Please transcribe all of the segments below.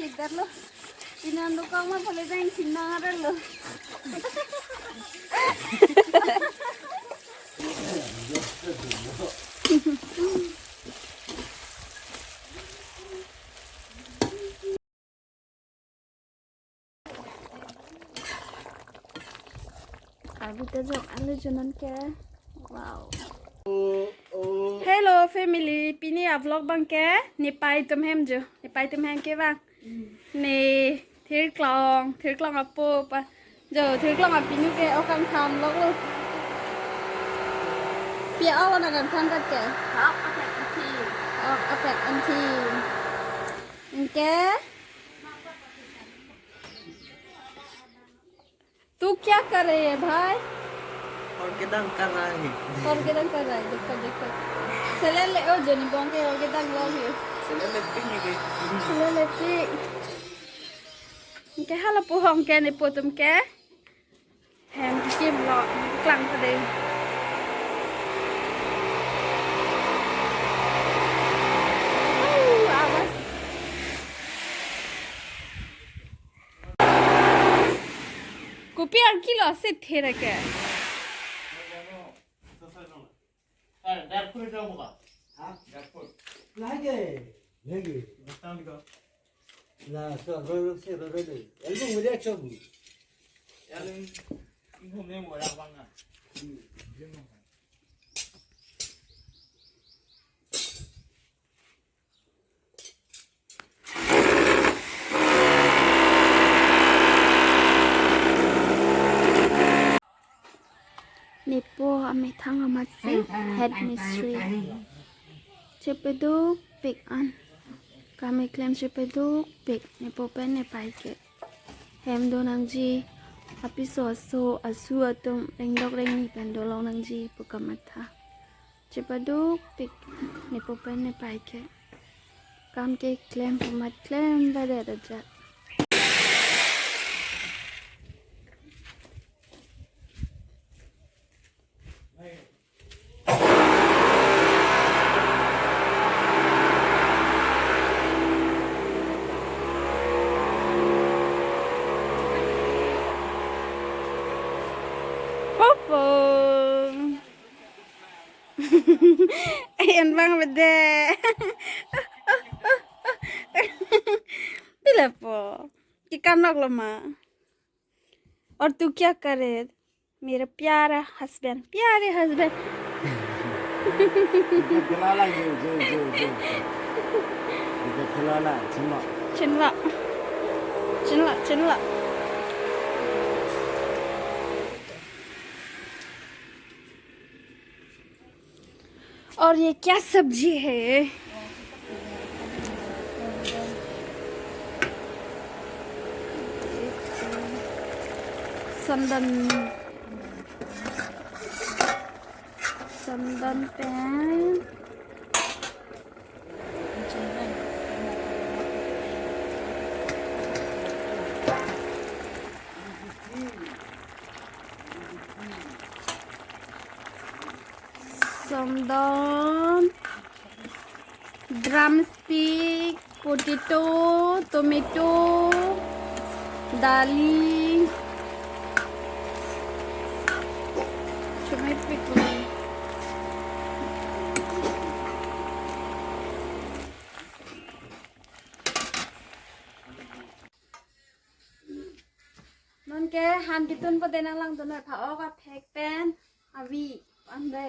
lihat lo. Ini ando kau mah boleh dah sinang ada lo. Kita jom anu jalan ke. Wow. Hello family, pini a vlog bang ke. Ni pai tum hem jo. Ni pai tum hem ke bang. Ni thir klong apo pa. Jo thir klong a pinu ke o kang tham lok lo. Pia awan akan tham kat ke. Apek anti. Ke? तू क्या कर रही है भाई? और किधर कर रहा है? और किधर कर रहा है? देखो चले ले ओ जनी बोंगे और किधर लोग है? चले ले पिकनिक गई। चले ले पिक। क्या हाल पुहम क्या ने पुतम क्या? हम किम लॉक क्लांग पड़े। Kopi और किलो से थे रखे Nepo ame thang amat se head mystery cepedu pick an kami claim cepedu pick nepo pen ne pai ke hem do nang ji episode so asu atum rengdok rengni pen do long nang ji pukamatha cepedu pick nepo pen ne pai ke kam ke claim pumat claim bade da Ayan bang bede. Bila po? Ikanok lama. और तू क्या करे मेरा प्यारे husband खिलाला जो खिलाला चिन्ला और ये क्या सब्जी है संदन पैन संदन drumstick potato tomato dali cuma itu non ke han kitun pa denang lang donor phao ka phek pen avi ande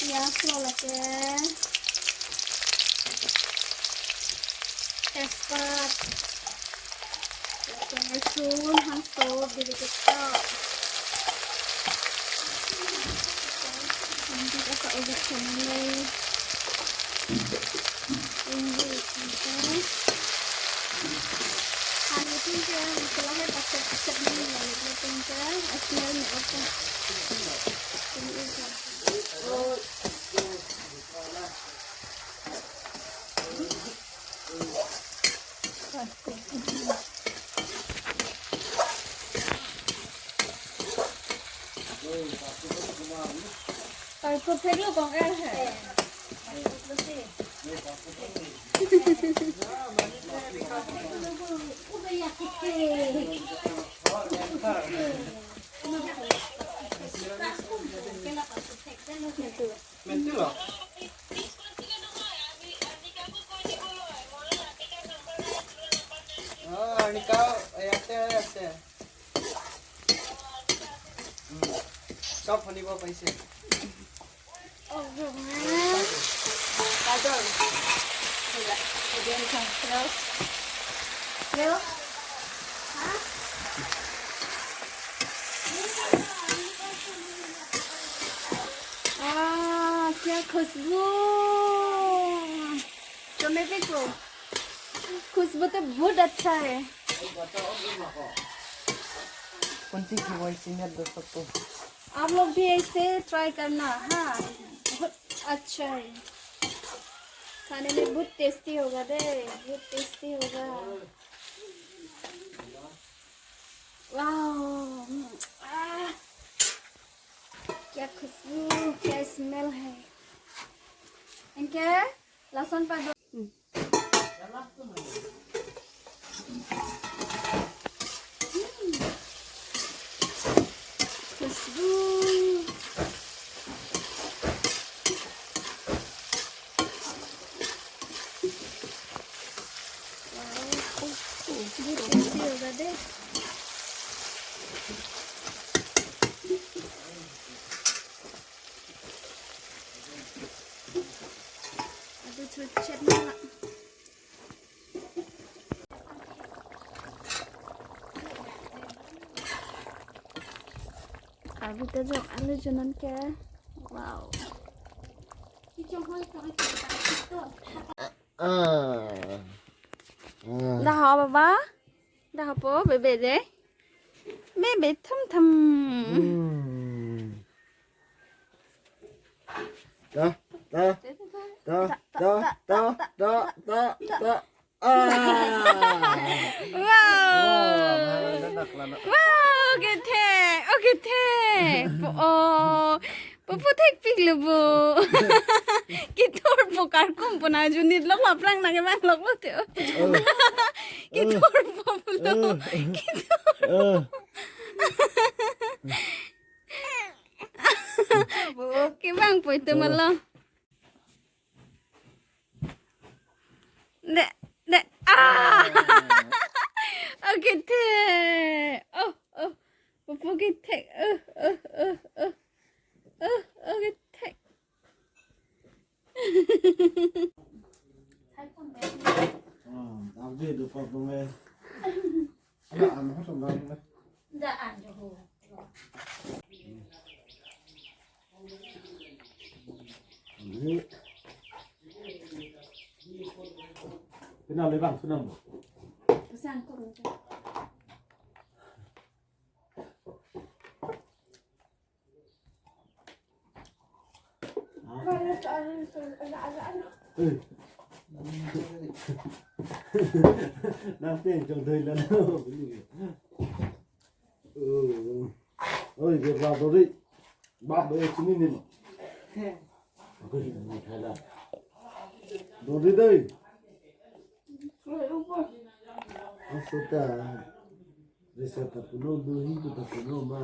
ya flola ke tepat Sukoon han so diri kita nanti kita udah semua ini kita han itu je masalahnya pakai ni lalu kita asal ni apa ini Phải cột thế luôn còn em hả? Mentira. Ini kau ayatnya. Stop honey bawa paisa. Oh, rumah. Kacau. Sudah. Kemudian terus. Leo. Hah? क्या खुशबू तो मैं देखो खुशबू तो बहुत अच्छा है कौन सी senior दोस्तों को आप लोग भी ऐसे ट्राई करना हाँ बहुत अच्छा है खाने में बहुत टेस्टी होगा दे बहुत टेस्टी होगा वाह क्या खुशबू क्या स्मेल है इनके लहसुन पर खुशबू टेस्टी होगा दे चटनी अभी तो जब आलू जनन के wow dah apa ba dah apa bebe deh bebe thum thum dah dah dah dah dah dah dah dah wow gede oh gede oh Papa take pig lebu. Kitor pokar kumpuna junit lok laprang nage bang lok lo teo. Kitor populo. Kitor. Ki bang poi te malo. De ah. Okay te. Oh. Papa get take. Okay, take. Làm gì được còn không nghe? Đã ăn hết rồi đấy. Đã ăn rồi. Cái nào lấy bằng cái nào? Cái sang con. Đang tiền trong thời lần đâu ôi việc vào tôi đi bác bây giờ chúng mình cái gì mình thay là đồ đi đây ông số ta để xem tập của nó đôi hít của tập của nó mà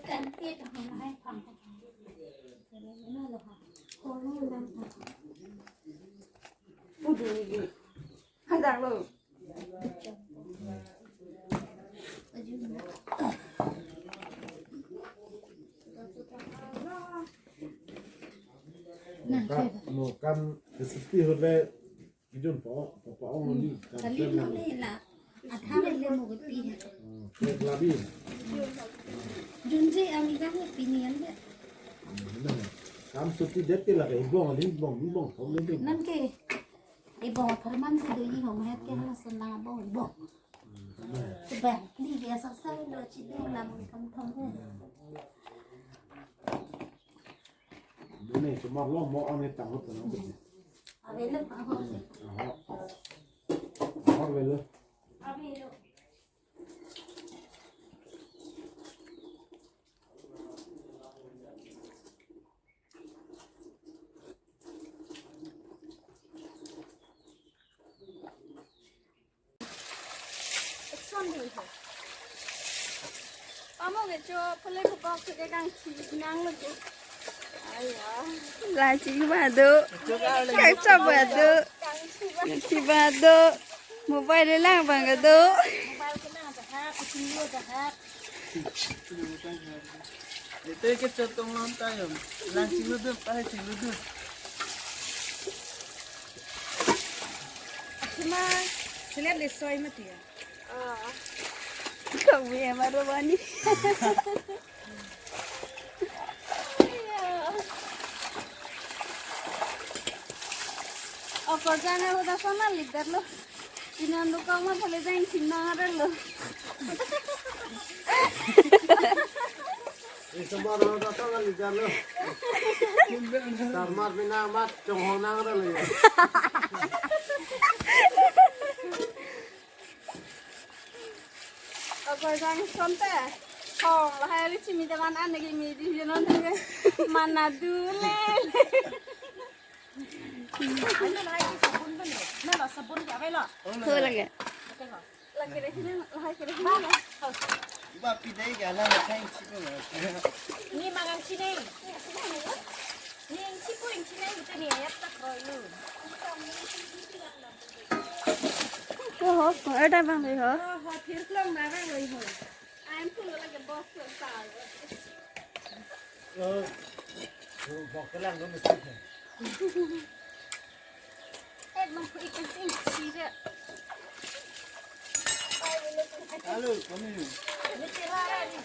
Kan tiết không hay phòng cái này nó là cô nó đang bút đi hay đang rồi một căn cái sức hơn về cái chốn phó ông đi cái ly nó đây là thang lên một cái pin cái là đi Junji amiga ko pinian dia. Kamu suti det ke lagi bong không lên được. Nan ke ibong perman si doi hong het ke hala senang bong. Sebab ni biasa saya lo cik dia làm cầm thông thế. นี่จะมาล้อมหม้อในตังค์ตัวนั้นเป็นเอาไปเลยเอาไปเลยcái cho phân lấy một bọc cái gang chỉ nắng luôn chứ là chỉ bà đỡ cái cho bà đỡ chỉ bà đỡ một vài đứa lang bằng cái đỡ để tới cái chân tông lon tay rồi lang chỉ luôn được tay chỉ luôn được mà sẽ lấy xoay mà tía không biết mà đâu anh đi Apa jana udah sama lider lo. Jinan lo kau mah boleh jangan cina ada lo. Semua orang datang kan lihat lo. Sarmat minamat jonghonang ada lo. Apa jangan sonte. Oh, lah hari cimi teman ane gini di jalan tengah mana dulu. anh nói sabun bên này nó là sabun cả vậy lọ Thôi là kìa. Là cái đấy là hai cái đấy là. bà phi đấy cả là thanh chỉ có là ni magang sini ni yang cipu yang sini itu nih ya tak royu Ủa, ở đây bằng gì hả? họ thiệt lông mà vang rồi hả Em cứ là cái boss của tao. Bỏ cái lăng nó mới xịt. Em mong cứ ikan sing sih deh. alo có mình Ini cerah ni.